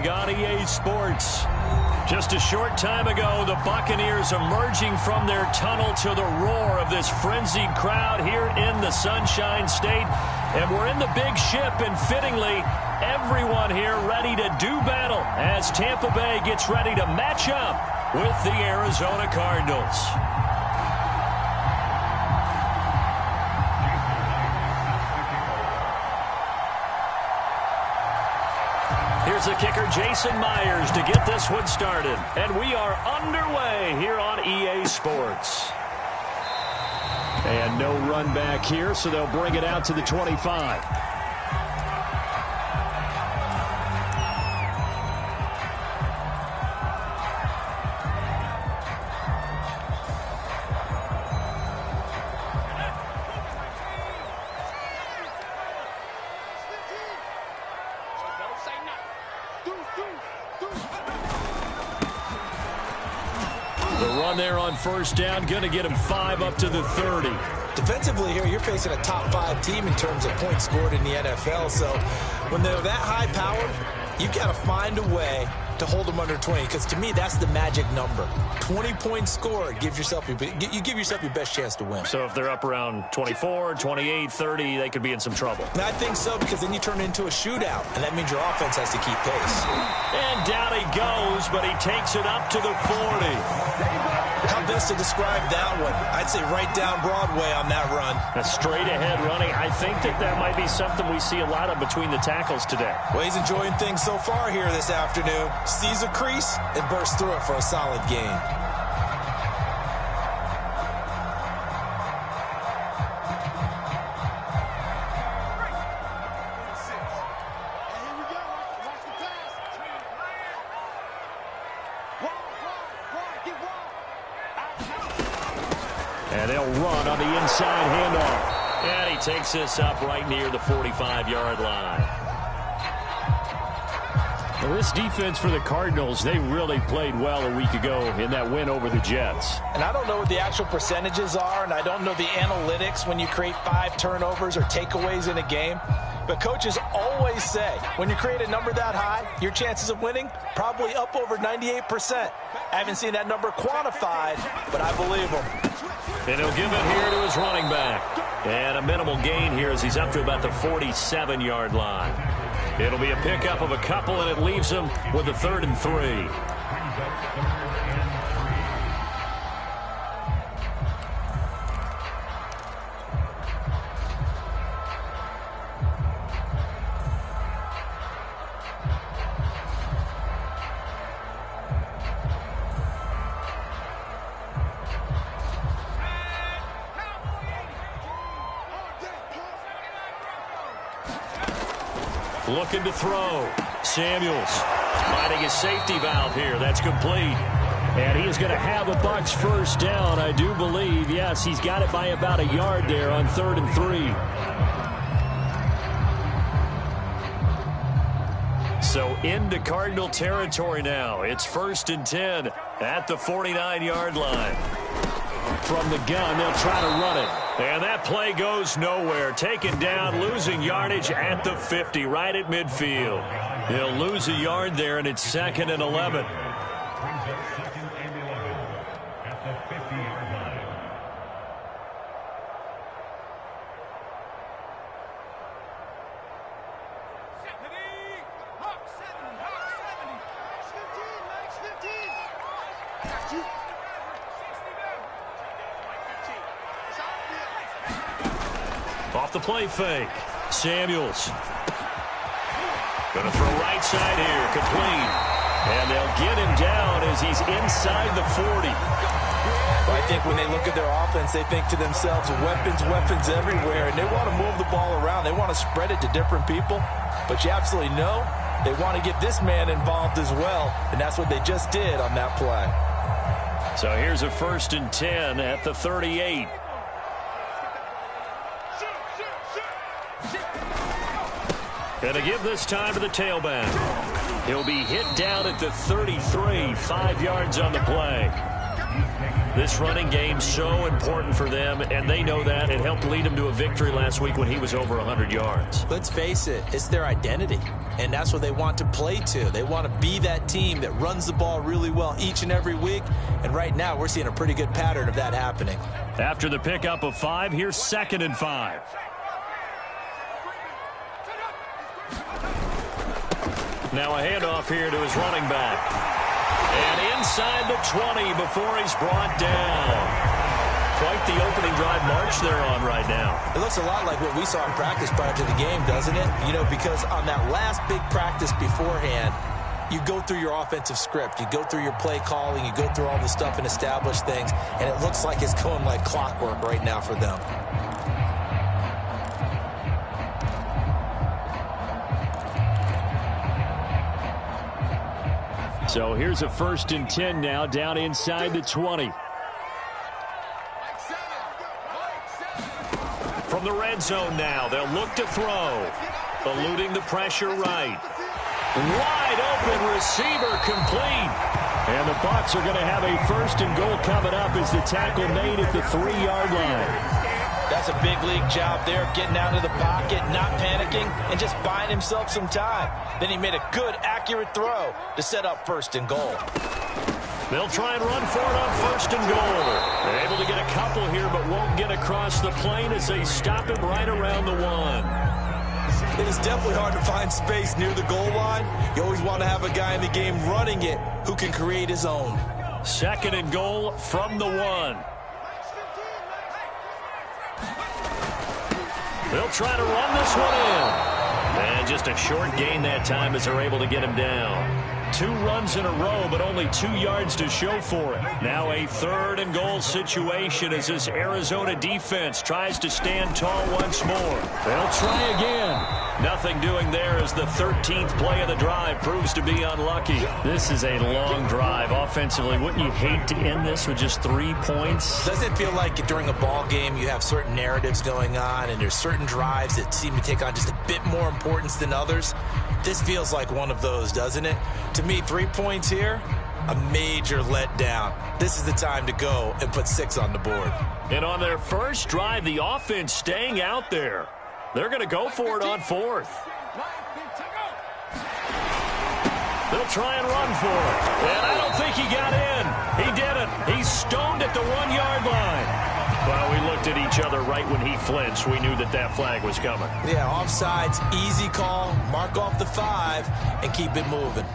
League on EA Sports. Just a short time ago, the Buccaneers emerging from their tunnel to the roar of this frenzied crowd here in the Sunshine State. And we're in the big ship, and fittingly, everyone here ready to do battle as Tampa Bay gets ready to match up with the Arizona Cardinals. Here's the kicker, Jason Myers, to get this one started. And we are underway here on EA Sports. And no run back here, so they'll bring it out to the 25. There on first down, going to get him 5 up to the 30. Defensively here, you're facing a top 5 team in terms of points scored in the NFL. So when they're that high powered, you've got to find a way to hold them under 20, because to me, that's the magic number. 20 points scored gives yourself you give yourself your best chance to win. So if they're up around 24, 28, 30, they could be in some trouble. And I think so, because then you turn it into a shootout, and that means your offense has to keep pace. And down he goes, but he takes it up to the 40. How best to describe that one? I'd say right down Broadway on that run. A straight-ahead running. I think that might be something we see a lot of between the tackles today. Well, he's enjoying things so far here this afternoon. Sees a crease and bursts through it for a solid gain. And they'll run on the inside handoff. And he takes this up right near the 45-yard line. Well, this defense for the Cardinals, they really played well a week ago in that win over the Jets. And I don't know what the actual percentages are, and I don't know the analytics when you create 5 turnovers or takeaways in a game. But coaches always say, when you create a number that high, your chances of winning probably up over 98%. I haven't seen that number quantified, but I believe him. And he'll give it here to his running back. And a minimal gain here as he's up to about the 47-yard line. It'll be a pickup of a couple, and it leaves him with a 3rd and 3. Looking to throw. Samuels finding his safety valve here. That's complete. And he is going to have a Bucs first down, I do believe. Yes, he's got it by about a yard there on 3rd and 3. So into Cardinal territory now. It's 1st and 10 at the 49-yard line. From the gun, they'll try to run it. And that play goes nowhere. Taken down, losing yardage at the 50, right at midfield. He'll lose a yard there, and it's 2nd and 11. Off the play fake. Samuels. Going to throw right side here. Complete. And they'll get him down as he's inside the 40. Well, I think when they look at their offense, they think to themselves, weapons everywhere. And they want to move the ball around. They want to spread it to different people. But you absolutely know they want to get this man involved as well. And that's what they just did on that play. So here's a 1st and 10 at the 38. And to give this time to the tailback. He'll be hit down at the 33, 5 yards on the play. This running game so important for them, and they know that. It helped lead them to a victory last week when he was over 100 yards. Let's face it, it's their identity, and that's what they want to play to. They want to be that team that runs the ball really well each and every week, and right now we're seeing a pretty good pattern of that happening. After the pickup of 5, here's 2nd and 5. Now a handoff here to his running back. And inside the 20 before he's brought down. Quite the opening drive march they're on right now. It looks a lot like what we saw in practice prior to the game, doesn't it? You know, because on that last big practice beforehand, you go through your offensive script. You go through your play calling. You go through all the stuff and establish things. And it looks like it's going like clockwork right now for them. So here's a 1st and 10 now, down inside the 20. From the red zone now, they'll look to throw. Eluding the pressure right. Wide open receiver complete. And the Bucs are going to have a 1st and goal coming up as the tackle made at the 3-yard line. That's a big league job there, getting out of the pocket, not panicking, and just buying himself some time. Then he made a good, accurate throw to set up 1st and goal. They'll try and run for it on 1st and goal. They're able to get a couple here, but won't get across the plane as they stop him right around the 1. It is definitely hard to find space near the goal line. You always want to have a guy in the game running it who can create his own. 2nd and goal from the 1. They'll try to run this one in. And just a short gain that time as they're able to get him down. 2 runs in a row, but only 2 yards to show for it. Now a 3rd and goal situation as this Arizona defense tries to stand tall once more. They'll try again. Nothing doing there as the 13th play of the drive proves to be unlucky. This is a long drive offensively. Wouldn't you hate to end this with just 3 points? Doesn't it feel like during a ball game you have certain narratives going on and there's certain drives that seem to take on just a bit more importance than others? This feels like one of those, doesn't it? To me, 3 points here, a major letdown. This is the time to go and put 6 on the board. And on their first drive, the offense staying out there. They're going to go for it on 4th. They'll try and run for it. And I don't think he got in. He didn't. He's stoned at the 1-yard line. Well, we looked at each other right when he flinched. We knew that that flag was coming. Yeah, offsides, easy call. Mark off the 5 and keep it moving.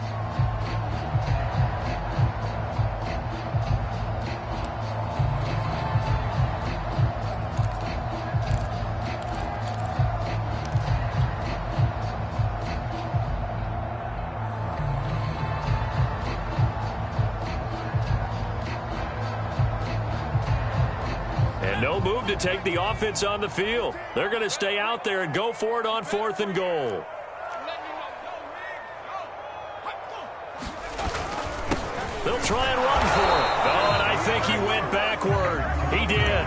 No move to take the offense on the field. They're going to stay out there and go for it on 4th and goal. They'll try and run for it. Oh, and I think he went backward. He did.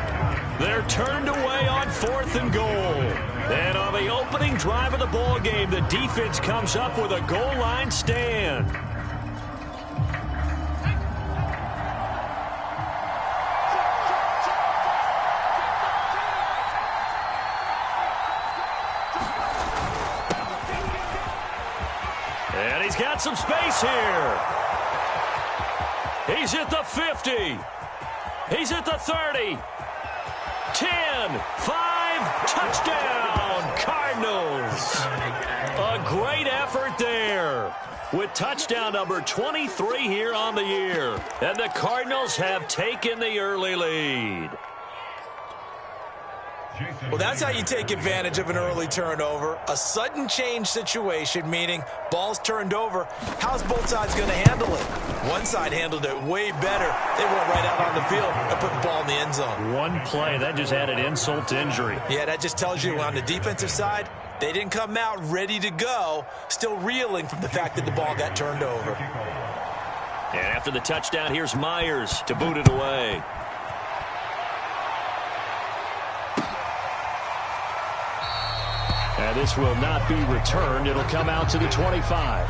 They're turned away on 4th and goal. And on the opening drive of the ball game, the defense comes up with a goal line stand. And he's got some space here. He's at the 50. He's at the 30. 10, 5, touchdown, Cardinals. A great effort there with touchdown number 23 here on the year. And the Cardinals have taken the early lead. Well, that's how you take advantage of an early turnover. A sudden change situation, meaning ball's turned over. How's both sides going to handle it? One side handled it way better. They went right out on the field and put the ball in the end zone. One play, that just added insult to injury. Yeah, that just tells you on the defensive side, they didn't come out ready to go, still reeling from the fact that the ball got turned over. And after the touchdown, here's Myers to boot it away. And this will not be returned. It'll come out to the 25.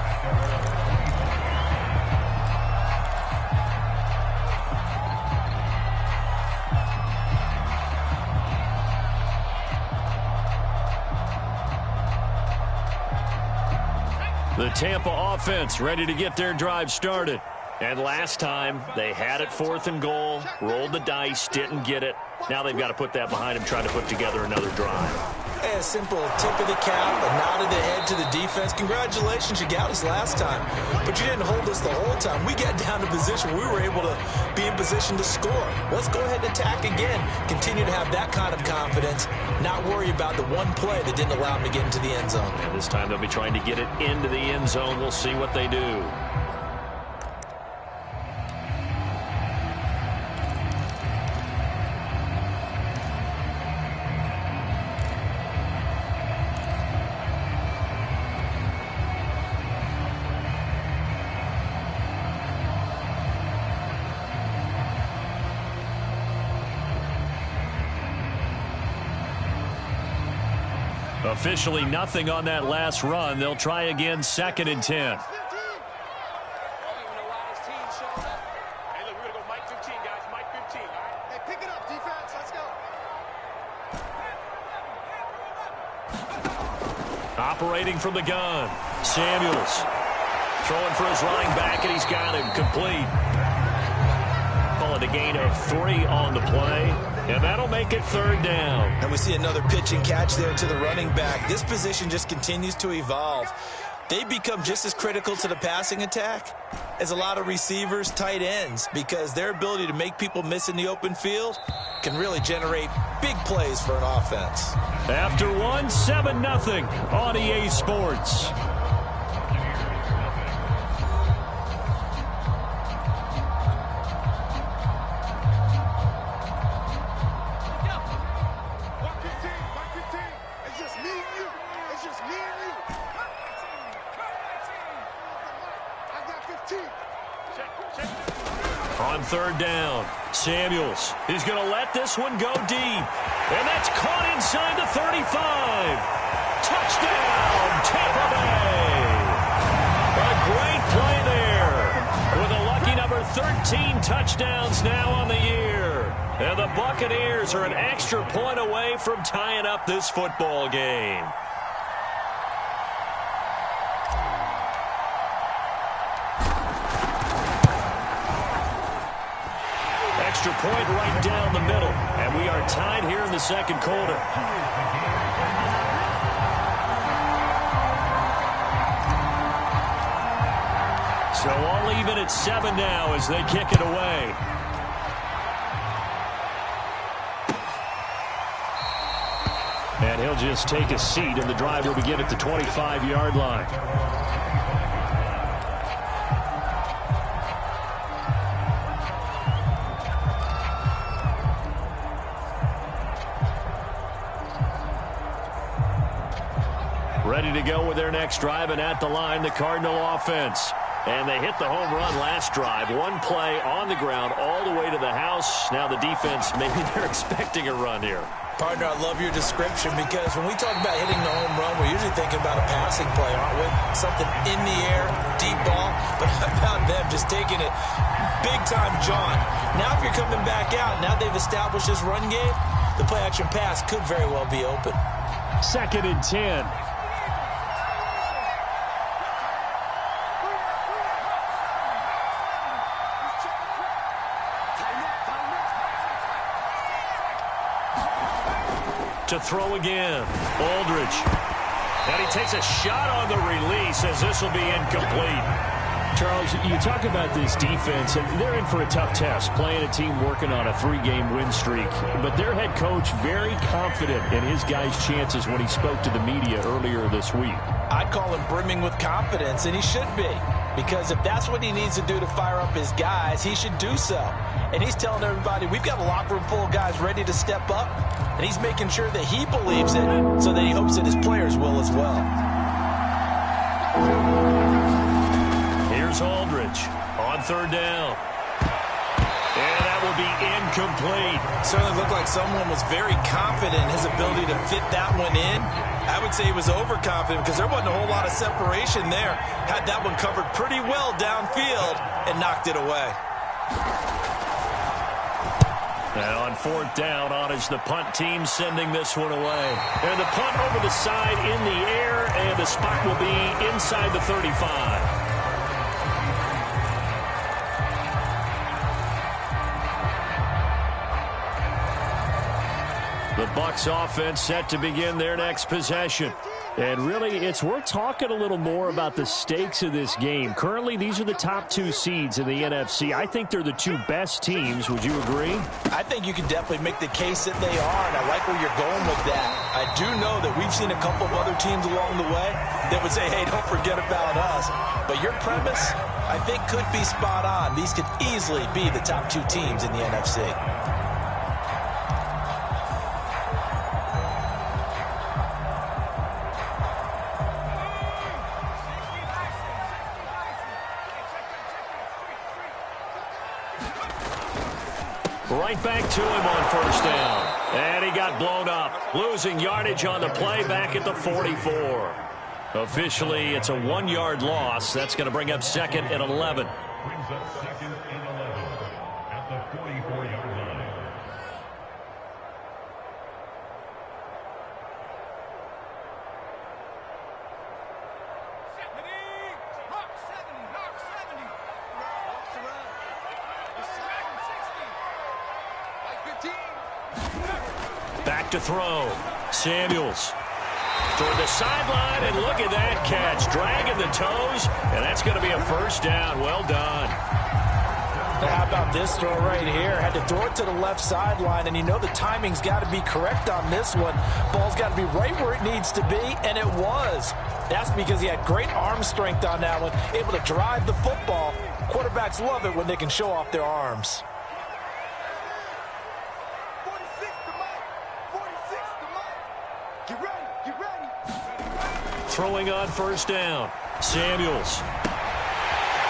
Tampa offense ready to get their drive started. And last time, they had it 4th and goal, rolled the dice, didn't get it. Now they've got to put that behind them, trying to put together another drive. Hey, a simple tip of the cap, a nod of the head to the defense. Congratulations, you got us last time. But you didn't hold us the whole time. We got down to position where we were able to be in position to score. Let's go ahead and attack again. Continue to have that kind of confidence, not worry about the one play that didn't allow them to get into the end zone. And this time they'll be trying to get it into the end zone. We'll see what they do. Officially nothing on that last run. They'll try again, 2nd and 10. Operating from the gun, Samuels throwing for his running back, and he's got him complete. Call it a gain of 3 on the play, and that'll make it 3rd down. And we see another pitch and catch there to the running back. This position just continues to evolve. They become just as critical to the passing attack as a lot of receivers, tight ends, because their ability to make people miss in the open field can really generate big plays for an offense. After one, 7-0 on EA Sports. On 3rd down, Samuels. He's going to let this one go deep. And that's caught inside the 35. Touchdown, Tampa Bay. A great play there. With a lucky number 13 touchdowns now on the year. And the Buccaneers are an extra point away from tying up this football game. Extra point right down the middle. And we are tied here in the 2nd quarter. So all even at 7 now as they kick it away. And he'll just take a seat, and the drive will begin at the 25-yard line. Ready to go with their next drive, and at the line, the Cardinal offense. And they hit the home run last drive. One play on the ground all the way to the house. Now the defense, maybe they're expecting a run here. Partner, I love your description, because when we talk about hitting the home run, we're usually thinking about a passing play, aren't we? Something in the air, deep ball. But how about them just taking it big-time John? Now if you're coming back out, now they've established this run game, the play-action pass could very well be open. 2nd and 10. To throw again, Aldridge. And he takes a shot on the release as this will be incomplete. Charles, you talk about this defense, and they're in for a tough test, playing a team working on a 3-game win streak. But their head coach very confident in his guys' chances when he spoke to the media earlier this week. I'd call him brimming with confidence, and he should be. Because if that's what he needs to do to fire up his guys, he should do so. And he's telling everybody, we've got a locker room full of guys ready to step up. And he's making sure that he believes it so that he hopes that his players will as well. Here's Aldridge on 3rd down. And that will be incomplete. Certainly looked like someone was very confident in his ability to fit that one in. I would say he was overconfident because there wasn't a whole lot of separation there. Had that one covered pretty well downfield and knocked it away. And on fourth down, on is the punt team sending this one away. And the punt over the side in the air, and the spot will be inside the 35. The Bucs offense set to begin their next possession. And really, it's worth talking a little more about the stakes of this game. Currently, these are the top two seeds in the NFC. I think they're the two best teams. Would you agree? I think you can definitely make the case that they are, and I like where you're going with that. I do know that we've seen a couple of other teams along the way that would say, hey, don't forget about us. But your premise, I think, could be spot on. These could easily be the top two teams in the NFC. Right back to him on first down. And he got blown up. Losing yardage on the play back at the 44. Officially, it's a 1-yard loss. That's going to bring up second and 11. Brings up second and 11 at the 44-yard line. Back to throw. Samuels toward the sideline, and look at that catch. Dragging the toes, and that's going to be a first down. Well done. How about this throw right here? Had to throw it to the left sideline, and you know the timing's got to be correct on this one. Ball's got to be right where it needs to be, and it was. That's because he had great arm strength on that one, able to drive the football. Quarterbacks love it when they can show off their arms. Throwing on first down. Samuels.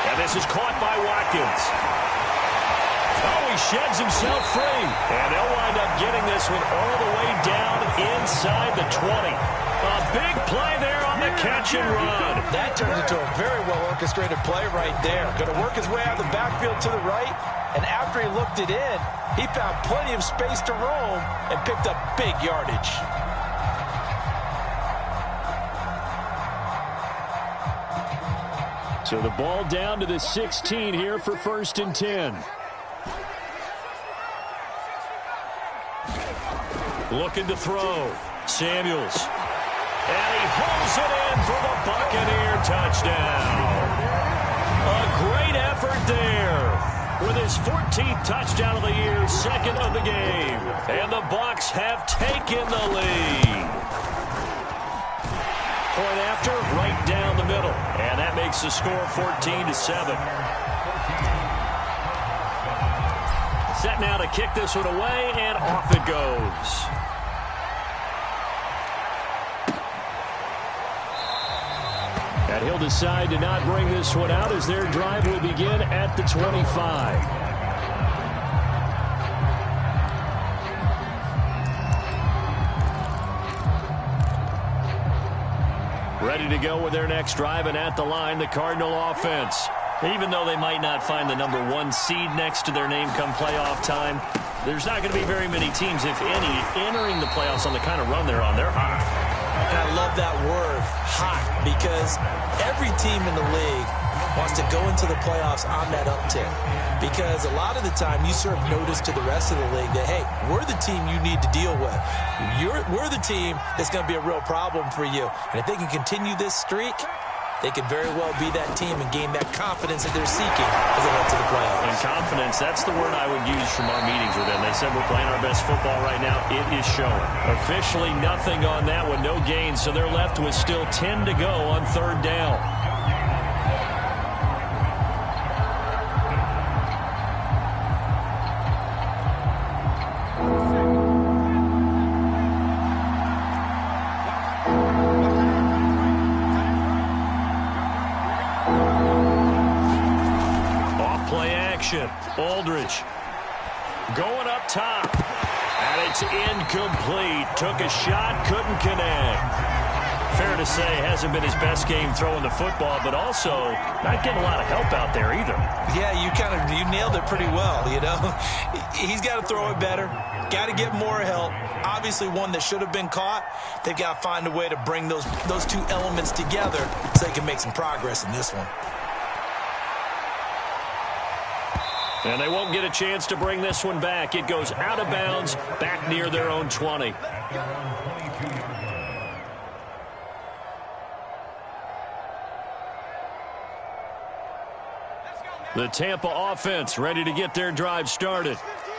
And this is caught by Watkins. Oh, he sheds himself free. And they'll wind up getting this one all the way down inside the 20. A big play there on the catch and run. That turns into a very well-orchestrated play right there. Going to work his way out of the backfield to the right. And after he looked it in, he found plenty of space to roam and picked up big yardage. So the ball down to the 16 here for first and 10. Looking to throw. Samuels. And he holds it in for the Buccaneer touchdown. A great effort there. With his 14th touchdown of the year, second of the game. And the Bucs have taken the lead. Point after, right down the middle. And that makes the score 14-7. Set now to kick this one away, and off it goes. And he'll decide to not bring this one out as their drive will begin at the 25. Ready to go with their next drive, and at the line, the Cardinal offense. Even though they might not find the number 1 seed next to their name come playoff time, there's not going to be very many teams, if any, entering the playoffs on the kind of run they're on. They're hot. And I love that word, hot, because every team in the league wants to go into the playoffs on that uptick. Because a lot of the time you serve notice to the rest of the league that, hey, we're the team you need to deal with. We're the team that's going to be a real problem for you. And if they can continue this streak, they could very well be that team and gain that confidence that they're seeking as they head to the playoffs. And confidence, that's the word I would use from our meetings with them. They said we're playing our best football right now. It is showing. Officially nothing on that one, no gain. So they're left with still 10 to go on third down. Aldridge going up top, and it's incomplete. Took a shot, couldn't connect. Fair to say, hasn't been his best game throwing the football, but also not getting a lot of help out there either. Yeah, you nailed it pretty well, you know. He's got to throw it better. Got to get more help. Obviously one that should have been caught. They've got to find a way to bring those two elements together so they can make some progress in this one. And they won't get a chance to bring this one back. It goes out of bounds, back near their own 20. The Tampa offense ready to get their drive started.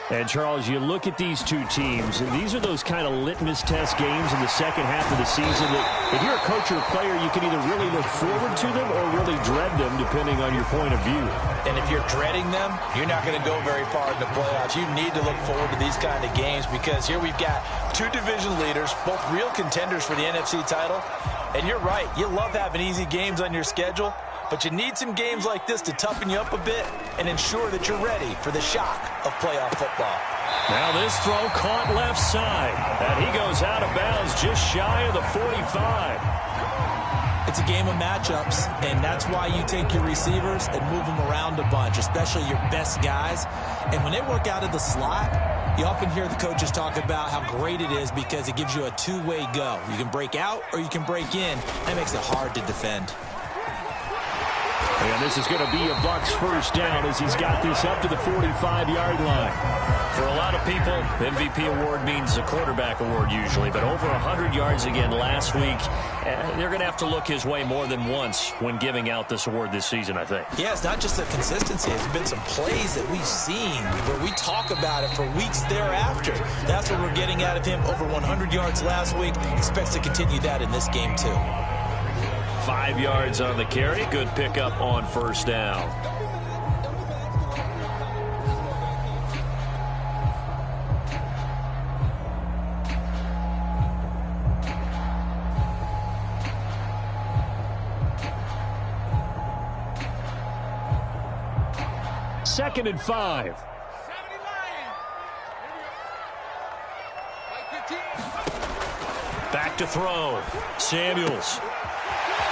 And, Charles, you look at these two teams, and these are those kind of litmus test games in the second half of the season that if you're a coach or a player, you can either really look forward to them or really dread them, depending on your point of view. And if you're dreading them, you're not going to go very far in the playoffs. You need to look forward to these kind of games because here we've got two division leaders, both real contenders for the NFC title. And you're right, you love having easy games on your schedule, but you need some games like this to toughen you up a bit and ensure that you're ready for the shock of playoff football. Now this throw caught left side, and he goes out of bounds just shy of the 45. It's a game of matchups, and that's why you take your receivers and move them around a bunch, especially your best guys. And when they work out of the slot, you often hear the coaches talk about how great it is because it gives you a two-way go. You can break out or you can break in. That makes it hard to defend. And this is going to be a Bucs first down as he's got this up to the 45-yard line. For a lot of people, MVP award means a quarterback award usually, but over 100 yards again last week. They're going to have to look his way more than once when giving out this award this season, I think. Yeah, it's not just the consistency. There's been some plays that we've seen where we talk about it for weeks thereafter. That's what we're getting out of him. Over 100 yards last week. Expects to continue that in this game, too. 5 yards on the carry. Good pickup on first down. Second and 5. Back to throw. Samuels.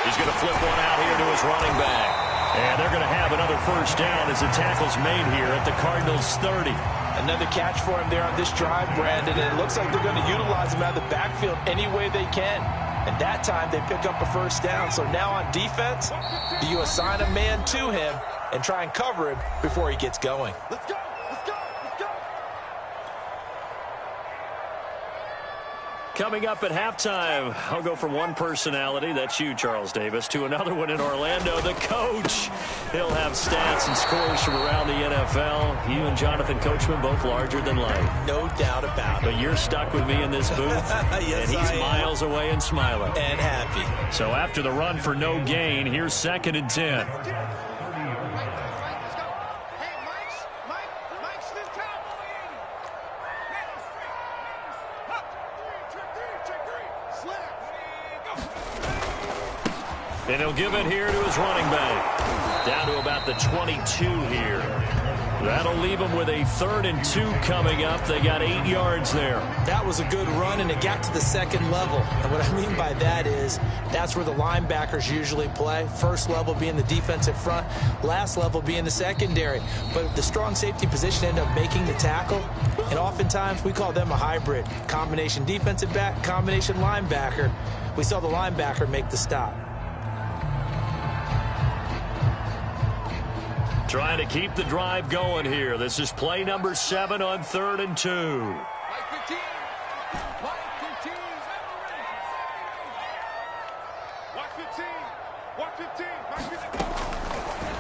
He's going to flip one out here to his running back. And they're going to have another first down as the tackle's made here at the Cardinals' 30. Another catch for him there on this drive, Brandon. And it looks like they're going to utilize him out of the backfield any way they can. And that time they pick up a first down. So now on defense, you assign a man to him and try and cover him before he gets going. Let's go. Coming up at halftime, I'll go from one personality, that's you, Charles Davis, to another one in Orlando, the coach. He'll have stats and scores from around the NFL. You and Jonathan Coachman, both larger than life. No doubt about it. But you're stuck with me in this booth, yes, and he's miles away and smiling. And happy. So after the run for no gain, here's 2nd and 10. And he'll give it here to his running back. Down to about the 22 here. That'll leave him with a 3rd and 2 coming up. They got 8 yards there. That was a good run, and it got to the second level. And what I mean by that is that's where the linebackers usually play. First level being the defensive front, last level being the secondary. But the strong safety position ended up making the tackle. And oftentimes we call them a hybrid. Combination defensive back, combination linebacker. We saw the linebacker make the stop. Trying to keep the drive going here. This is play number 7 on 3rd and 2.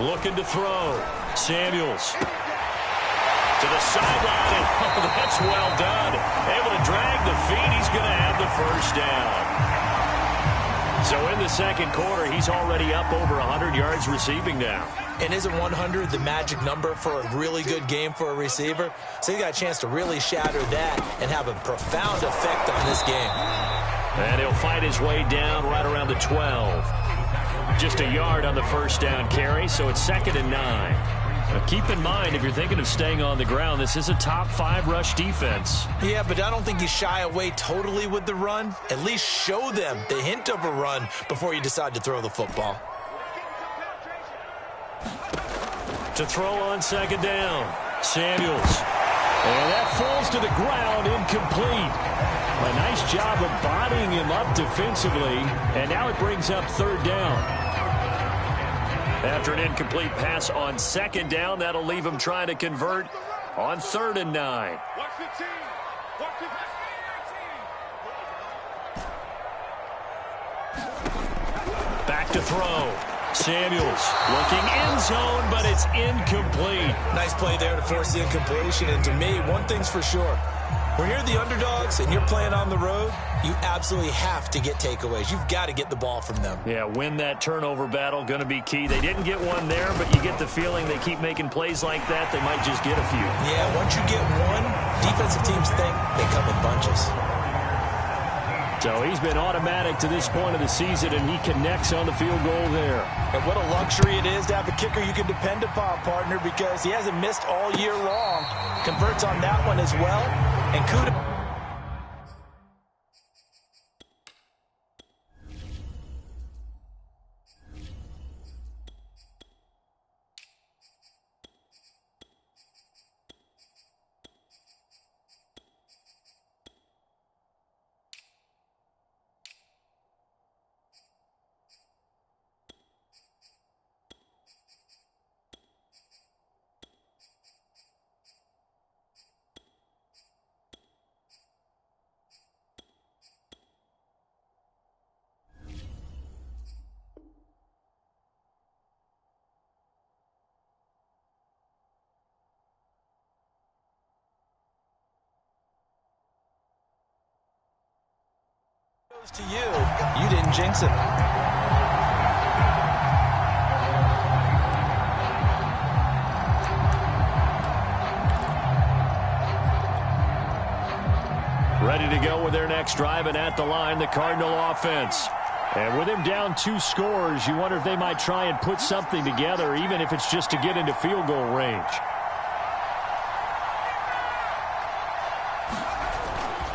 Looking to throw. Samuels. To the sideline. Oh, that's well done. Able to drag the feet. He's going to have the first down. So in the second quarter, he's already up over 100 yards receiving now. And isn't 100 the magic number for a really good game for a receiver? So he got a chance to really shatter that and have a profound effect on this game. And he'll fight his way down right around the 12. Just a yard on the first down carry, so it's 2nd and 9. Now keep in mind, if you're thinking of staying on the ground, this is a top 5 rush defense. Yeah, but I don't think you shy away totally with the run. At least show them the hint of a run before you decide to throw the football. To throw on second down, Samuels. And that falls to the ground, incomplete. A nice job of bodying him up defensively, and now it brings up third down. After an incomplete pass on second down, that'll leave him trying to convert on 3rd and 9. Back to throw. Samuels looking end zone, but it's incomplete. Nice play there to force the incompletion. And to me, one thing's for sure. When you're the underdogs and you're playing on the road, you absolutely have to get takeaways. You've got to get the ball from them. Yeah, win that turnover battle, going to be key. They didn't get one there, but you get the feeling they keep making plays like that, they might just get a few. Yeah, once you get one, defensive teams think they come in bunches. So he's been automatic to this point of the season, and he connects on the field goal there. And what a luxury it is to have a kicker you can depend upon, partner, because he hasn't missed all year long. Converts on that one as well. And kudos. To you didn't jinx it. Ready to go with their next drive, and at the line, the Cardinal offense. And with him down 2 scores, you wonder if they might try and put something together, even if it's just to get into field goal range.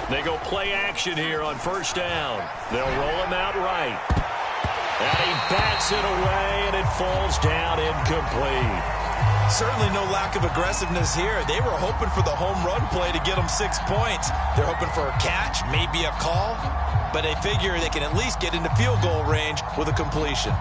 They go play action here on first down. They'll roll him out right. And he bats it away, and it falls down incomplete. Certainly no lack of aggressiveness here. They were hoping for the home run play to get them 6 points. They're hoping for a catch, maybe a call, but they figure they can at least get into field goal range with a completion.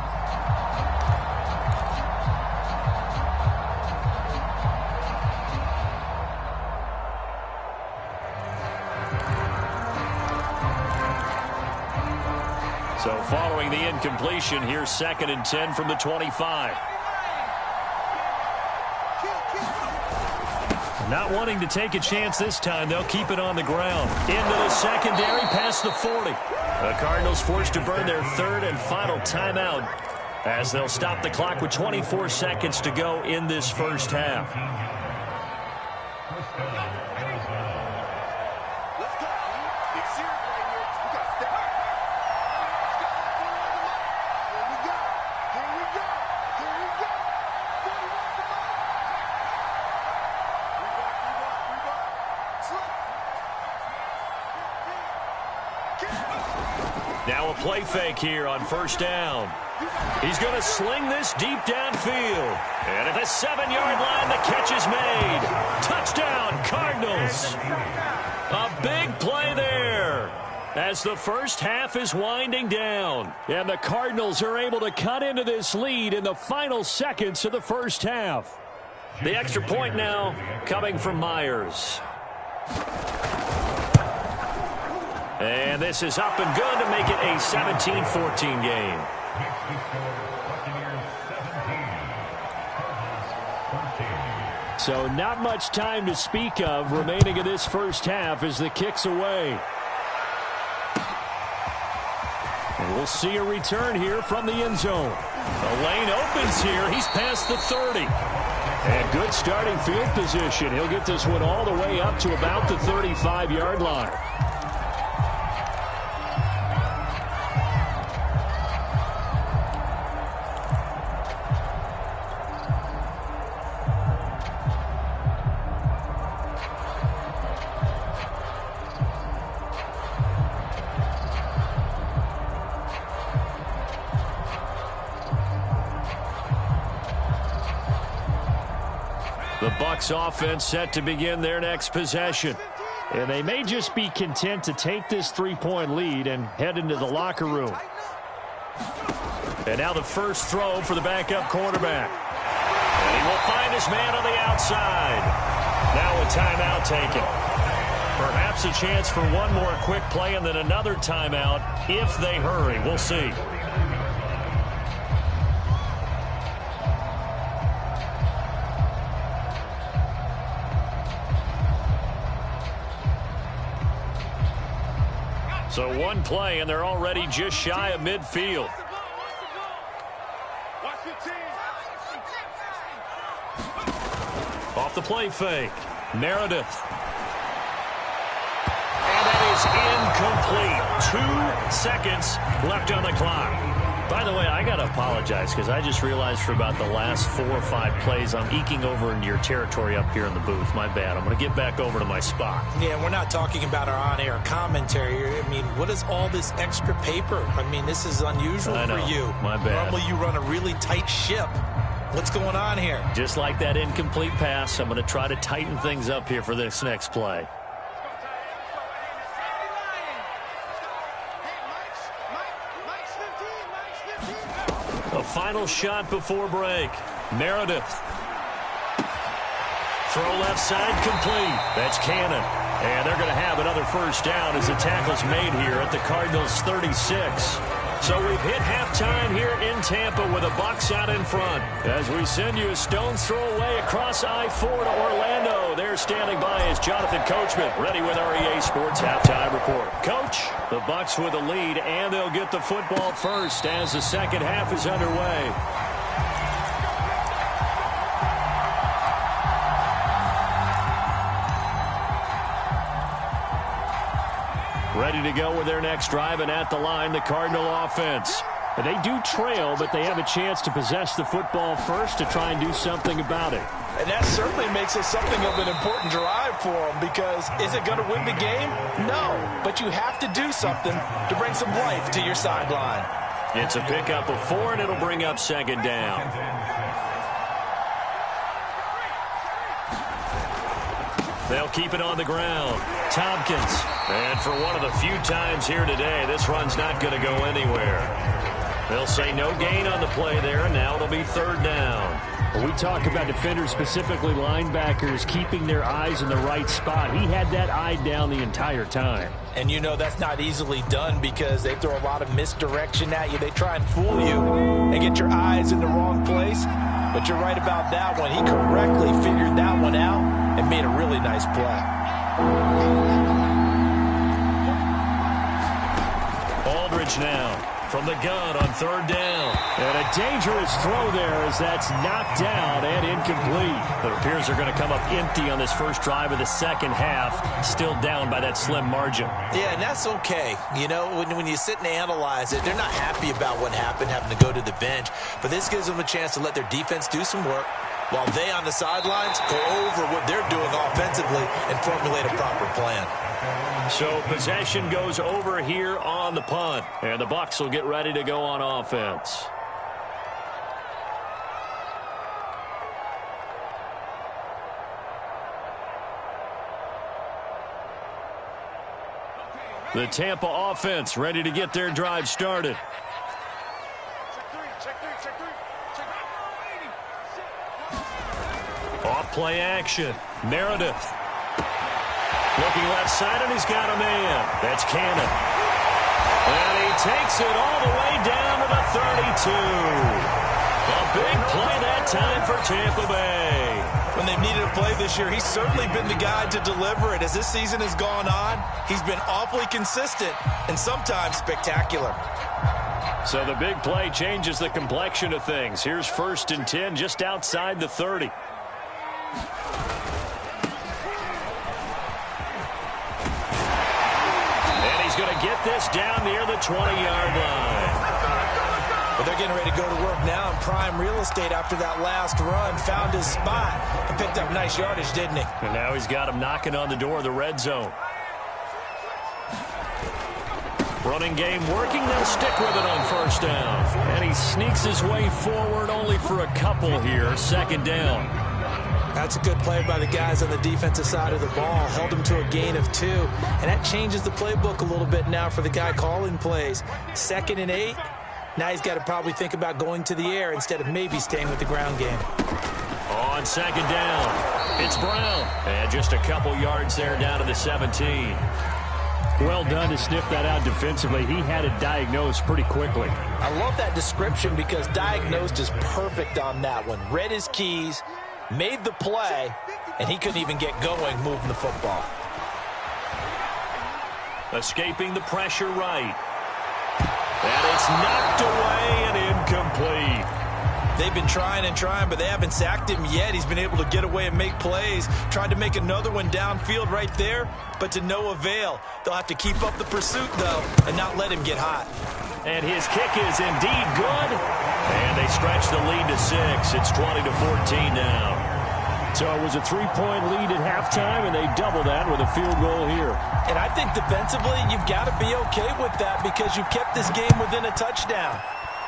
So following the incompletion, here's 2nd and 10 from the 25. Not wanting to take a chance this time, they'll keep it on the ground. Into the secondary, past the 40. The Cardinals forced to burn their 3rd and final timeout as they'll stop the clock with 24 seconds to go in this first half. Now a play fake here on first down. He's going to sling this deep downfield. And at the 7-yard line, the catch is made. Touchdown, Cardinals. A big play there as the first half is winding down. And the Cardinals are able to cut into this lead in the final seconds of the first half. The extra point now coming from Myers. And this is up and good to make it a 17-14 game. So not much time to speak of remaining in this first half as the kick's away. And we'll see a return here from the end zone. The lane opens here. He's past the 30. And good starting field position. He'll get this one all the way up to about the 35-yard line. The Bucs offense set to begin their next possession. And they may just be content to take this 3-point lead and head into the locker room. And now the first throw for the backup quarterback. And he will find his man on the outside. Now a timeout taken. Perhaps a chance for one more quick play and then another timeout if they hurry. We'll see. So one play, and they're already just shy of midfield. Off the play fake. Meredith. And that is incomplete. 2 seconds left on the clock. By the way, I got to apologize because I just realized for about the last 4 or 5 plays I'm eking over into your territory up here in the booth. My bad. I'm going to get back over to my spot. Yeah, we're not talking about our on-air commentary. I mean, what is all this extra paper? I mean, this is unusual for you. My bad. Normally you run a really tight ship. What's going on here? Just like that incomplete pass, I'm going to try to tighten things up here for this next play. A final shot before break. Meredith. Throw left side complete. That's Cannon. And they're going to have another first down as the tackle's made here at the Cardinals' 36. So we've hit halftime here in Tampa with the Bucs out in front. As we send you a stone's throw away across I-4 to Orlando. There standing by is Jonathan Coachman, ready with our EA Sports Halftime Report. Coach, the Bucs with the lead, and they'll get the football first as the second half is underway. Ready to go with their next drive, and at the line, the Cardinal offense. They do trail, but they have a chance to possess the football first to try and do something about it. And that certainly makes it something of an important drive for them, because is it going to win the game? No, but you have to do something to bring some life to your sideline. It's a pickup of 4, and it'll bring up second down. They'll keep it on the ground. Tompkins. And for one of the few times here today, this run's not going to go anywhere. They'll say no gain on the play there, and now it'll be third down. We talk about defenders, specifically linebackers, keeping their eyes in the right spot. He had that eye down the entire time. And you know that's not easily done because they throw a lot of misdirection at you. They try and fool you and get your eyes in the wrong place. But you're right about that one. He correctly figured that one out and made a really nice play. Aldridge now from the gun on third down. And a dangerous throw there as that's knocked down and incomplete. It appears they're going to come up empty on this first drive of the second half, still down by that slim margin. Yeah, and that's okay. You know, when you sit and analyze it, they're not happy about what happened, having to go to the bench. But this gives them a chance to let their defense do some work while they on the sidelines go over what they're doing offensively and formulate a proper plan. So possession goes over here on the punt, and the Bucs will get ready to go on offense. The Tampa offense ready to get their drive started. Off play action. Meredith. Looking left side, and he's got a man. That's Cannon. And he takes it all the way down to the 32. A big play that time for Tampa Bay. When they've needed a play this year, he's certainly been the guy to deliver it. As this season has gone on, he's been awfully consistent and sometimes spectacular. So the big play changes the complexion of things. Here's 1st and 10 just outside the 30. And he's going to get this down near the 20-yard line. But they're getting ready to go to work now in prime real estate after that last run. Found his spot and picked up nice yardage, didn't he? And now he's got him knocking on the door of the red zone. Running game working. They'll stick with it on first down. And he sneaks his way forward only for a couple here. Second down. That's a good play by the guys on the defensive side of the ball. Held them to a gain of 2. And that changes the playbook a little bit now for the guy calling plays. 2nd and 8. Now he's got to probably think about going to the air instead of maybe staying with the ground game. On 2nd down, it's Brown. And just a couple yards there down to the 17. Well done to sniff that out defensively. He had it diagnosed pretty quickly. I love that description because diagnosed is perfect on that one. Read his keys, made the play, and he couldn't even get going moving the football. Escaping the pressure right. And it's knocked away and incomplete. They've been trying and trying, but they haven't sacked him yet. He's been able to get away and make plays. Tried to make another one downfield right there, but to no avail. They'll have to keep up the pursuit, though, and not let him get hot. And his kick is indeed good. And they stretch the lead to 6. It's 20-14 now. So it was a 3-point lead at halftime, and they double that with a field goal here. And I think defensively, you've got to be okay with that because you've kept this game within a touchdown.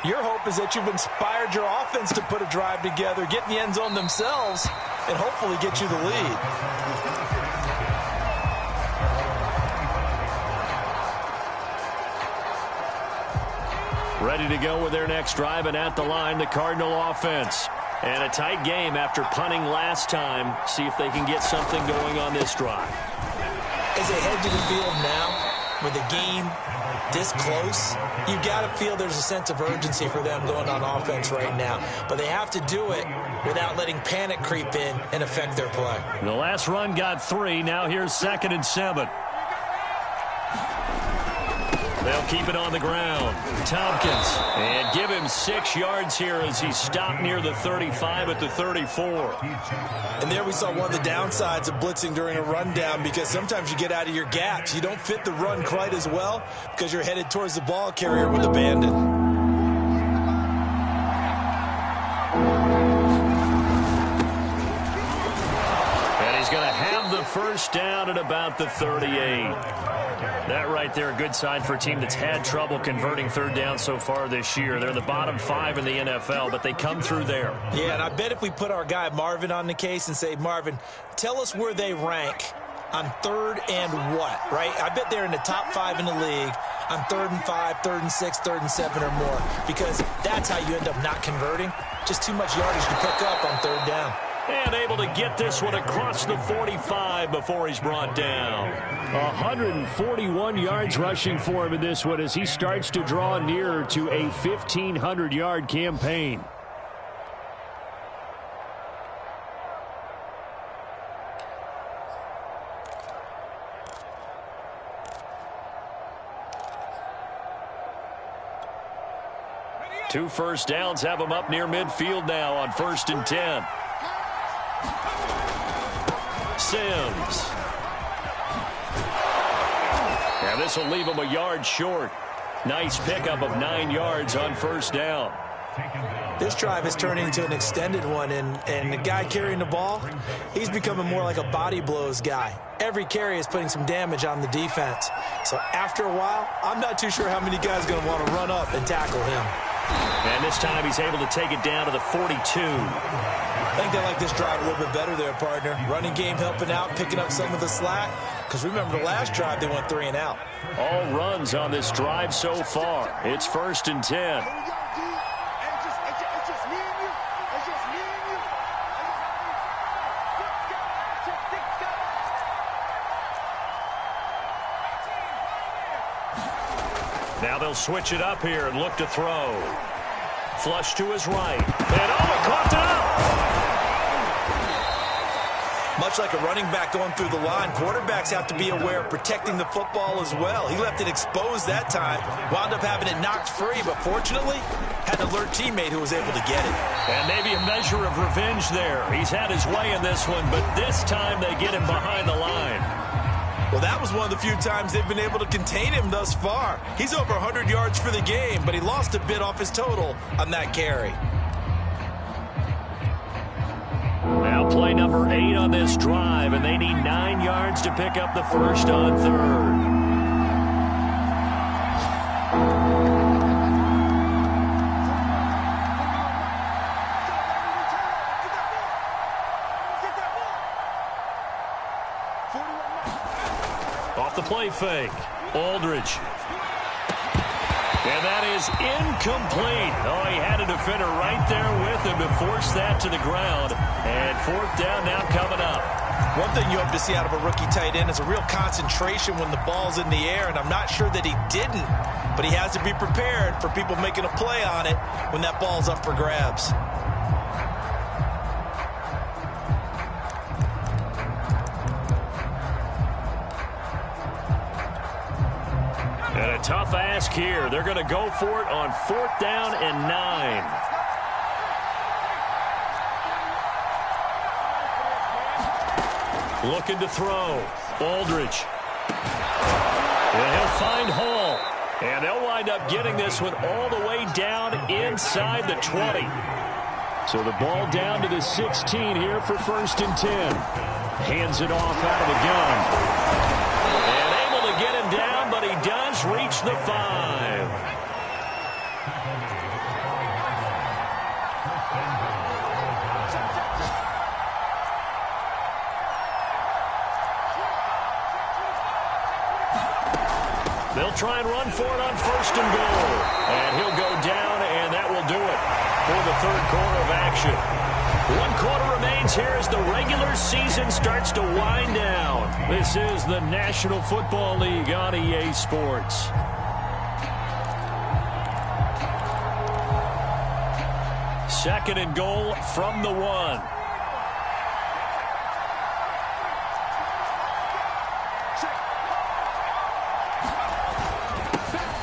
Your hope is that you've inspired your offense to put a drive together, get in the end zone themselves, and hopefully get you the lead. Ready to go with their next drive, and at the line, the Cardinal offense. And a tight game after punting last time. See if they can get something going on this drive. As they head to the field now, with the game this close, you've got to feel there's a sense of urgency for them going on offense right now. But they have to do it without letting panic creep in and affect their play. The last run got 3. Now here's 2nd and 7. They'll keep it on the ground. Tompkins. And give him 6 yards here as he stopped near the 35 at the 34. And there we saw one of the downsides of blitzing during a rundown because sometimes you get out of your gaps. You don't fit the run quite as well because you're headed towards the ball carrier with abandon. And he's going to have the first down at about the 38. That right there, a good sign for a team that's had trouble converting 3rd down so far this year. They're in the bottom 5 in the NFL, but they come through there. Yeah, and I bet if we put our guy Marvin on the case and say, Marvin, tell us where they rank on 3rd and what, right? I bet they're in the top 5 in the league on 3rd and 5, 3rd and 6, 3rd and 7 or more because that's how you end up not converting. Just too much yardage to pick up on 3rd down. And able to get this one across the 45 before he's brought down. 141 yards rushing for him in this one as he starts to draw nearer to a 1,500-yard campaign. Two first downs have him up near midfield now on 1st and 10. Sims. Now this will leave him a yard short. Nice pickup of 9 yards on 1st down. This drive is turning into an extended one, and the guy carrying the ball, he's becoming more like a body blows guy. Every carry is putting some damage on the defense. So after a while, I'm not too sure how many guys are going to want to run up and tackle him. And this time he's able to take it down to the 42. I think they like this drive a little bit better there, partner. Running game helping out, picking up some of the slack. Because remember the last drive, they went 3 and out. All runs on this drive so far. It's 1st and 10. Now they'll switch it up here and look to throw. Flush to his right. And coughed it up. Much like a running back going through the line, quarterbacks have to be aware of protecting the football as well. He left it exposed that time, wound up having it knocked free, but fortunately, had an alert teammate who was able to get it. And maybe a measure of revenge there. He's had his way in this one, but this time they get him behind the line. Well, that was one of the few times they've been able to contain him thus far. He's over 100 yards for the game, but he lost a bit off his total on that carry. Now play number 8 on this drive, and they need 9 yards to pick up the first on 3rd. Off the play fake. Aldridge. And that is incomplete. Oh, he had a defender right there with him to force that to the ground. And fourth down now coming up. One thing you hope to see out of a rookie tight end is a real concentration when the ball's in the air, and I'm not sure that he didn't, but he has to be prepared for people making a play on it when that ball's up for grabs. And a tough ask here. They're going to go for it on fourth down and 9. Looking to throw. Aldridge. And he'll find Hall. And they'll wind up getting this one all the way down inside the 20. So the ball down to the 16 here for first and 10. Hands it off out of the gun. And able to get him down, but he does reach the 5. They'll try and run for it on first and goal. And he'll go down, and that will do it for the third quarter of action. 1 quarter remains here as the regular season starts to wind down. This is the National Football League on EA Sports. Second and goal from the 1.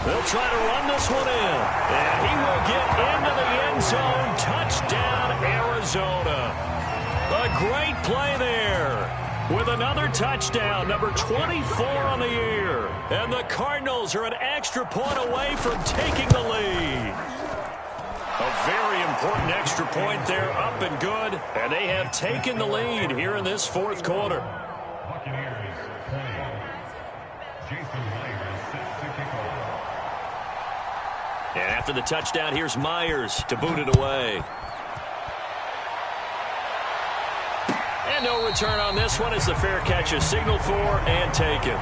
They'll try to run this one in. And he will get into the end zone. Touchdown, Arizona. A great play there with another touchdown, number 24 on the year. And the Cardinals are an extra point away from taking the lead. A very important extra point there, up and good. And they have taken the lead here in this fourth quarter. Buccaneers play. Jason Myers set to kick off. And after the touchdown, here's Myers to boot it away. And no return on this one as the fair catch is signaled for and taken.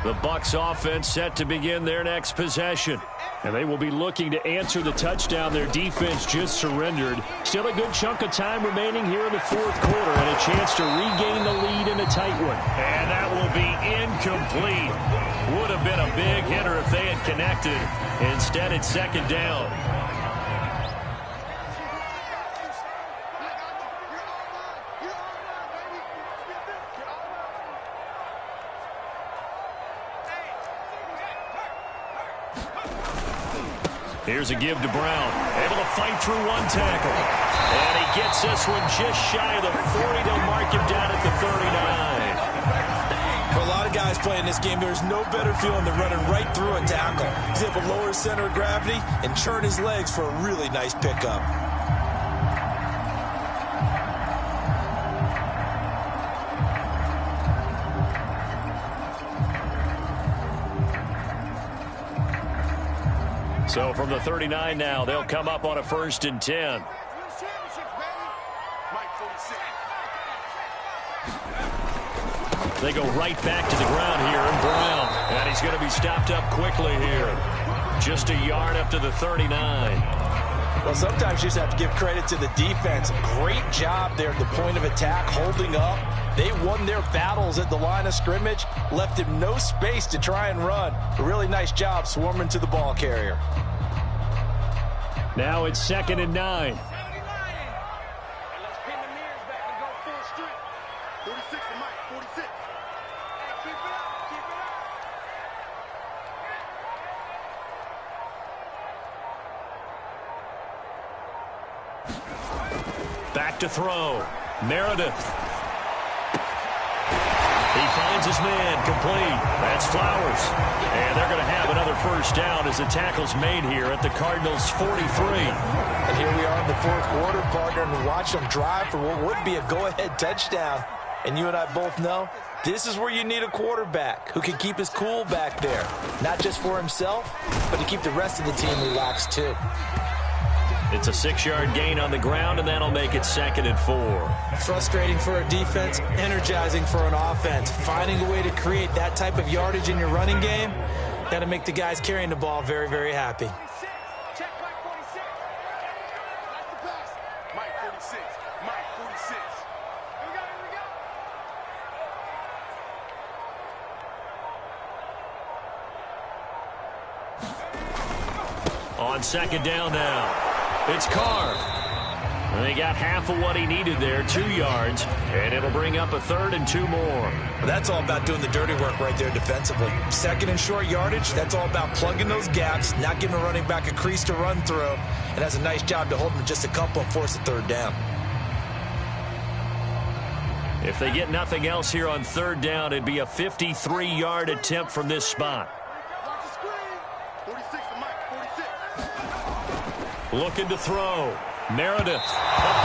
The Bucs offense set to begin their next possession. And they will be looking to answer the touchdown their defense just surrendered. Still a good chunk of time remaining here in the fourth quarter and a chance to regain the lead in a tight one. And that will be incomplete. Would have been a big hitter if they had connected. Instead, it's second down. Here's a give to Brown. Able to fight through one tackle. And he gets this one just shy of the 40. They'll mark him down at the 39. For a lot of guys playing this game, there's no better feeling than running right through a tackle. He's able to lower his center of gravity and turn his legs for a really nice pickup. So from the 39 now, they'll come up on a 1st and 10. They go right back to the ground here, and Brown. And he's going to be stopped up quickly here. Just a yard up to the 39. Well, sometimes you just have to give credit to the defense. Great job there at the point of attack, holding up. They won their battles at the line of scrimmage, left him no space to try and run. A really nice job swarming to the ball carrier. Now it's 2nd and 9. Back to throw. Meredith. He finds his man, complete. That's Flowers. And they're going to have another 1st down as the tackle's made here at the Cardinals' 43. And here we are in the fourth quarter, partner, and watch them drive for what would be a go-ahead touchdown. And you and I both know this is where you need a quarterback who can keep his cool back there. Not just for himself, but to keep the rest of the team relaxed too. It's a 6-yard gain on the ground, and that'll make it 2nd and 4. Frustrating for a defense, energizing for an offense. Finding a way to create that type of yardage in your running game, got to make the guys carrying the ball very, very happy. On 2nd down now. It's Carr. And they got half of what he needed there, 2 yards, and it'll bring up a 3rd and 2 more. Well, that's all about doing the dirty work right there defensively. 2nd and short yardage, that's all about plugging those gaps, not giving a running back a crease to run through, and that's a nice job to hold them just a couple and force a 3rd down. If they get nothing else here on 3rd down, it'd be a 53-yard attempt from this spot. Looking to throw. Meredith. A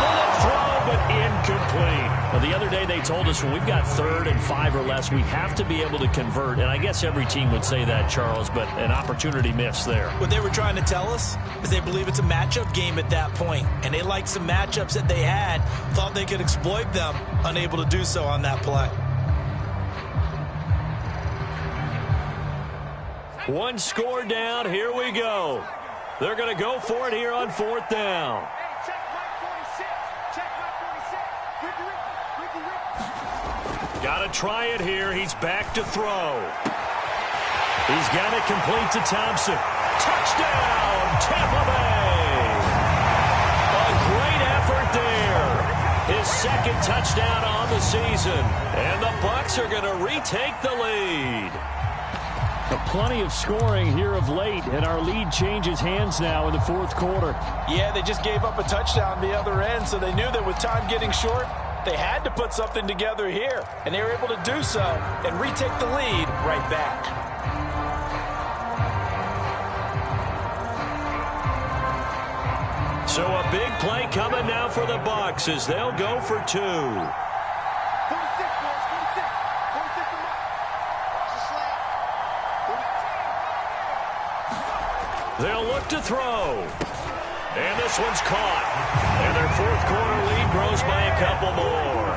bullet throw, but incomplete. Well, the other day they told us when we've got 3rd and 5 or less, we have to be able to convert. And I guess every team would say that, Charles, but an opportunity missed there. What they were trying to tell us is they believe it's a matchup game at that point. And they liked some matchups that they had, thought they could exploit them, unable to do so on that play. One score down. Here we go. They're going to go for it here on 4th down. Got to try it here. He's back to throw. He's got it complete to Thompson. Touchdown, Tampa Bay. A great effort there. His 2nd touchdown on the season. And the Bucs are going to retake the lead. Plenty of scoring here of late, and our lead changes hands now in the fourth quarter. Yeah, they just gave up a touchdown the other end, so they knew that with time getting short, they had to put something together here, and they were able to do so and retake the lead right back. So a big play coming now for the Bucs as they'll go for 2. They'll look to throw. And this one's caught. And their fourth quarter lead grows by a couple more.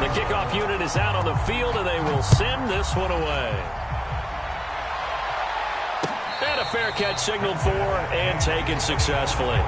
The The kickoff unit is out on the field, and they will send this one away. And a fair catch signaled for and taken successfully.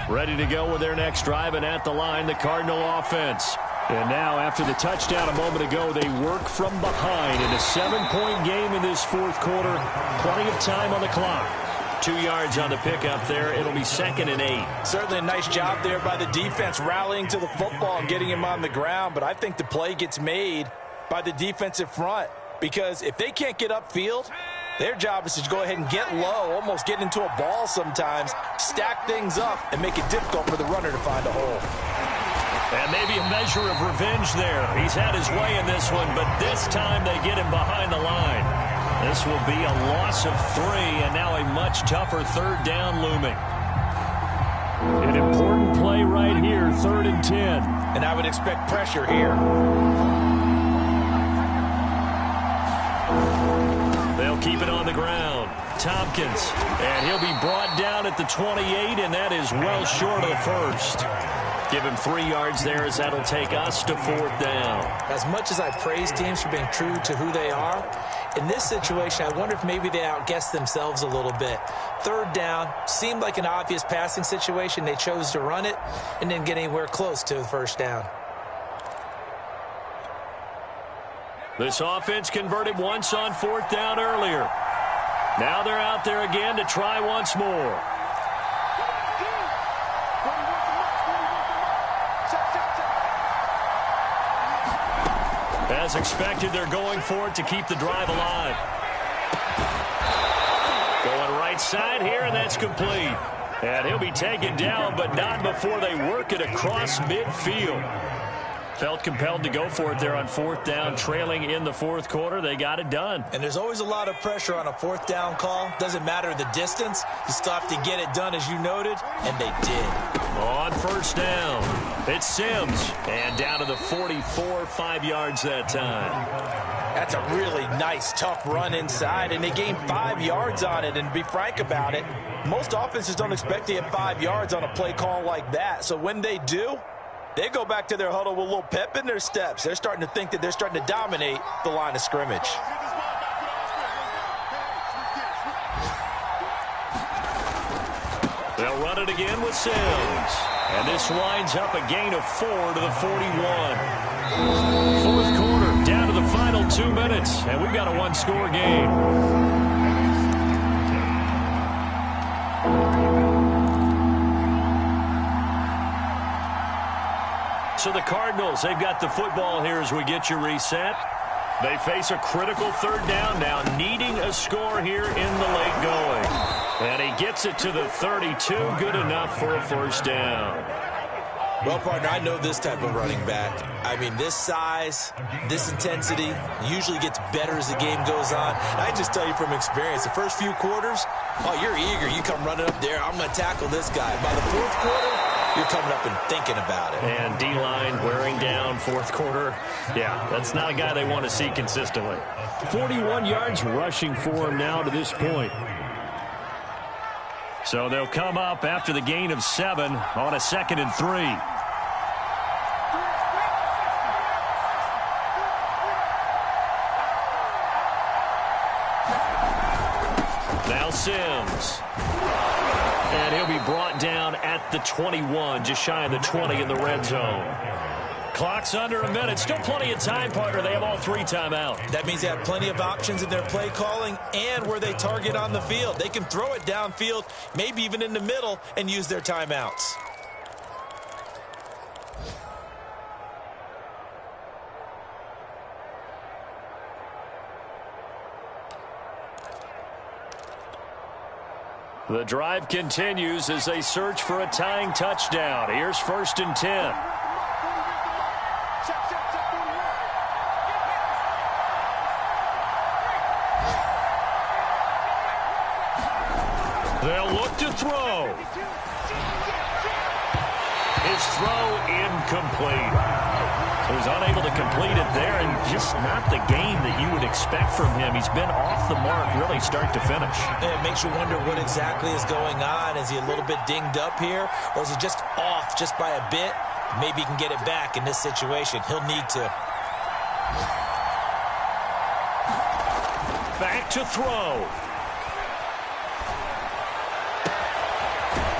Ready to go with their next drive, and at the line, the Cardinal offense. And now, after the touchdown a moment ago, they work from behind in a 7-point game in this fourth quarter. Plenty of time on the clock. 2 yards on the pickup there. It'll be 2nd and 8. Certainly a nice job there by the defense rallying to the football and getting him on the ground. But I think the play gets made by the defensive front, because if they can't get upfield, their job is to go ahead and get low, almost get into a ball sometimes, stack things up, and make it difficult for the runner to find a hole. And maybe a measure of revenge there. He's had his way in this one, but this time they get him behind the line. This will be a loss of 3, and now a much tougher 3rd down looming. An important play right here, 3rd and 10. And I would expect pressure here. They'll keep it on the ground. Tompkins, and he'll be brought down at the 28, and that is well short of the first. Give him 3 yards there, as that'll take us to 4th down. As much as I praise teams for being true to who they are, in this situation, I wonder if maybe they outguessed themselves a little bit. 3rd down seemed like an obvious passing situation. They chose to run it and didn't get anywhere close to the 1st down. This offense converted once on 4th down earlier. Now they're out there again to try once more. As expected, they're going for it to keep the drive alive. Going right side here, and that's complete. And he'll be taken down, but not before they work it across midfield. Felt compelled to go for it there on 4th down, trailing in the 4th quarter. They got it done. And there's always a lot of pressure on a 4th down call. Doesn't matter the distance. You still have to get it done, as you noted, and they did. On 1st down, it's Sims. And down to the 44, 5 yards that time. That's a really nice, tough run inside, and they gained 5 yards on it. And to be frank about it, most offenses don't expect to get 5 yards on a play call like that. So when they do, they go back to their huddle with a little pep in their steps. They're starting to think that they're starting to dominate the line of scrimmage. They'll run it again with Sims. And this winds up a gain of 4 to the 41. 4th quarter, down to the final 2 minutes. And we've got a 1-score game. So the Cardinals, they've got the football here as we get you reset. They face a critical 3rd down now, needing a score here in the late going. And he gets it to the 32, good enough for a 1st down. Well, partner, I know this type of running back. I mean, this size, this intensity usually gets better as the game goes on. And I just tell you from experience, the first few quarters, oh, you're eager. You come running up there, I'm going to tackle this guy. By the 4th quarter, you're coming up and thinking about it. And D-line wearing down 4th quarter. Yeah, that's not a guy they want to see consistently. 41 yards rushing for him now to this point. So they'll come up after the gain of 7 on a 2nd and 3. Now Sims. And he'll be brought down at the 21, just shy of the 20 in the red zone. Clock's under a minute. Still plenty of time, partner. They have all 3 timeouts. That means they have plenty of options in their play calling and where they target on the field. They can throw it downfield, maybe even in the middle, and use their timeouts. The drive continues as they search for a tying touchdown. Here's 1st and 10. They'll look to throw. His throw incomplete. He was unable to complete it there, and just not the game that you would expect from him. He's been off the mark really start to finish. It makes you wonder what exactly is going on. Is he a little bit dinged up here, or is he just off just by a bit? Maybe he can get it back in this situation. He'll need to. Back to throw.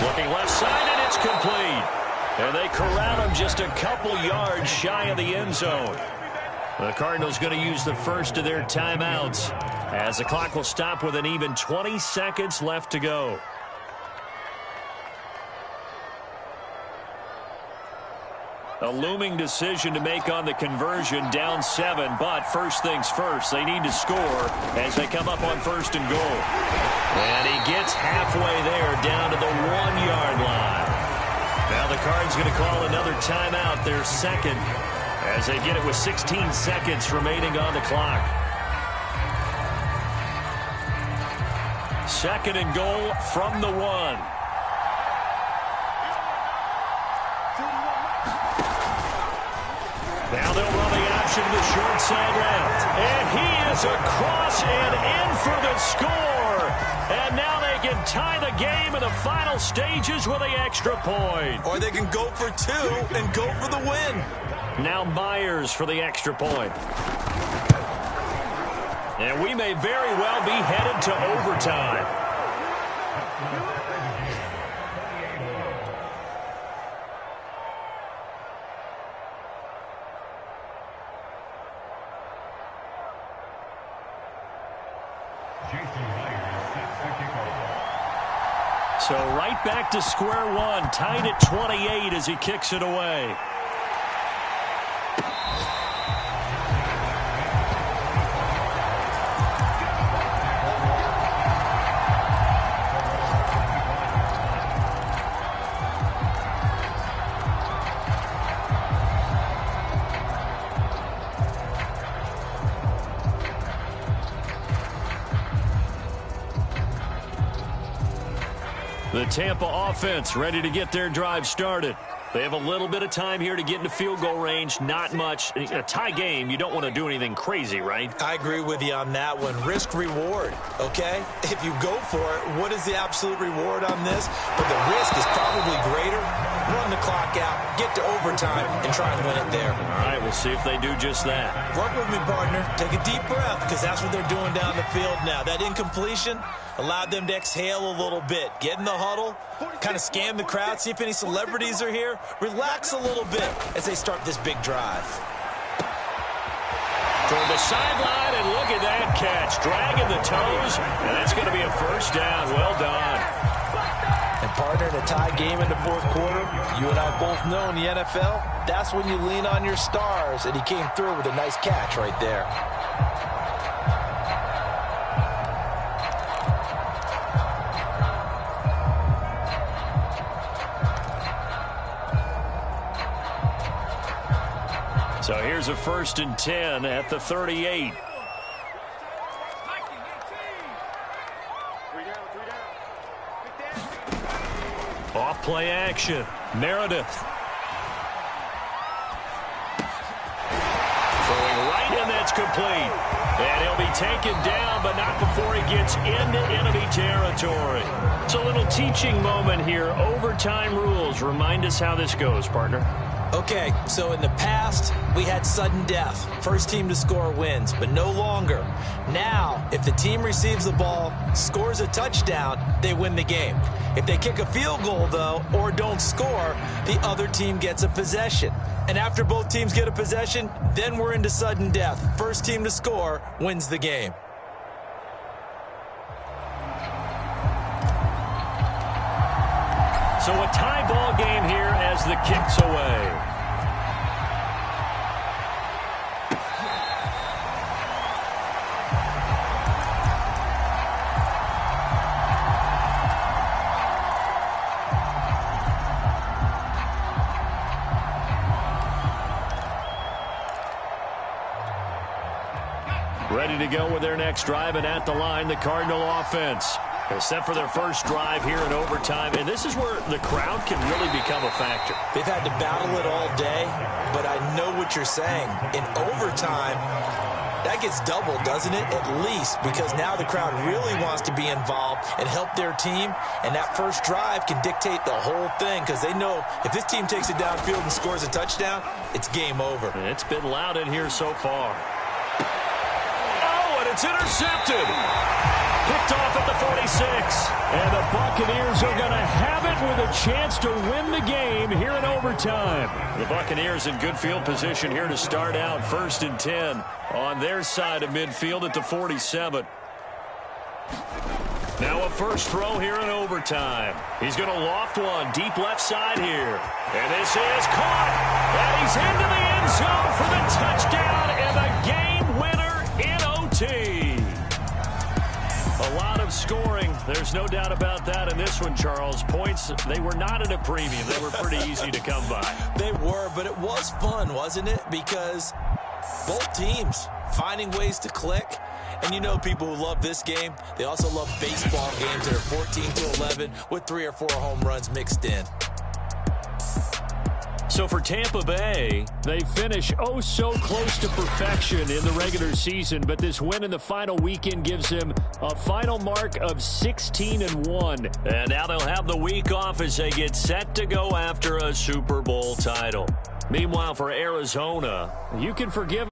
Looking left side, and it's complete. And they corral him just a couple yards shy of the end zone. The Cardinals going to use the first of their timeouts as the clock will stop with an even 20 seconds left to go. A looming decision to make on the conversion, down 7, but first things first, they need to score as they come up on 1st and goal. And he gets halfway there, down to the 1-yard line. Now the Cards going to call another timeout, their second, as they get it with 16 seconds remaining on the clock. 2nd and goal from the 1. Now they'll run the option to the short side left. And he is across and in for the score. And now they can tie the game in the final stages with the extra point. Or they can go for 2 and go for the win. Now Myers for the extra point. And we may very well be headed to overtime. So right back to square one, tied at 28 as he kicks it away. The Tampa offense ready to get their drive started. They have a little bit of time here to get into field goal range. Not much. In a tie game, you don't want to do anything crazy, right? I agree with you on that one. Risk reward, okay? If you go for it, what is the absolute reward on this? But the risk is probably greater. Run the clock out, get to overtime, and try and win it there. All right, we'll see if they do just that. Work with me, partner. Take a deep breath, because that's what they're doing down the field now. That incompletion allowed them to exhale a little bit. Get in the huddle, kind of scan the crowd, see if any celebrities are here. Relax a little bit as they start this big drive. Toward the sideline, and look at that catch. Dragging the toes, and that's going to be a first down. Well done. And partner, in a tie game in the 4th quarter, you and I both know in the NFL, that's when you lean on your stars, and he came through with a nice catch right there. So here's a 1st and 10 at the 38. Off play action. Meredith. Throwing right, and that's complete. And he'll be taken down, but not before he gets into enemy territory. It's a little teaching moment here. Overtime rules. Remind us how this goes, partner. Okay, so in the past, we had sudden death. First team to score wins, but no longer. Now, if the team receives the ball, scores a touchdown, they win the game. If they kick a field goal, though, or don't score, the other team gets a possession. And after both teams get a possession, then we're into sudden death. First team to score wins the game. So a tie ball game here as the kick's away. Ready to go with their next drive, and at the line, the Cardinal offense. Except for their first drive here in overtime. And this is where the crowd can really become a factor. They've had to battle it all day, but I know what you're saying. In overtime, that gets doubled, doesn't it? At least, because now the crowd really wants to be involved and help their team, and that first drive can dictate the whole thing because they know if this team takes it downfield and scores a touchdown, it's game over. And it's been loud in here so far. Oh, and it's intercepted. Picked off at the 46. And the Buccaneers are going to have it with a chance to win the game here in overtime. The Buccaneers in good field position here to start out 1st and 10 on their side of midfield at the 47. Now a first throw here in overtime. He's going to loft one deep left side here. And this is caught. And he's into the end zone for the touchdown and the game winner in OT. A lot of scoring. There's no doubt about that in this one, Charles. Points, they were not at a premium. They were pretty easy to come by. They were, but it was fun, wasn't it? Because both teams finding ways to click. And you know people who love this game, they also love baseball games that are 14-11 with 3 or 4 home runs mixed in. So for Tampa Bay, they finish oh so close to perfection in the regular season, but this win in the final weekend gives them a final mark of 16-1. And now they'll have the week off as they get set to go after a Super Bowl title. Meanwhile, for Arizona, you can forgive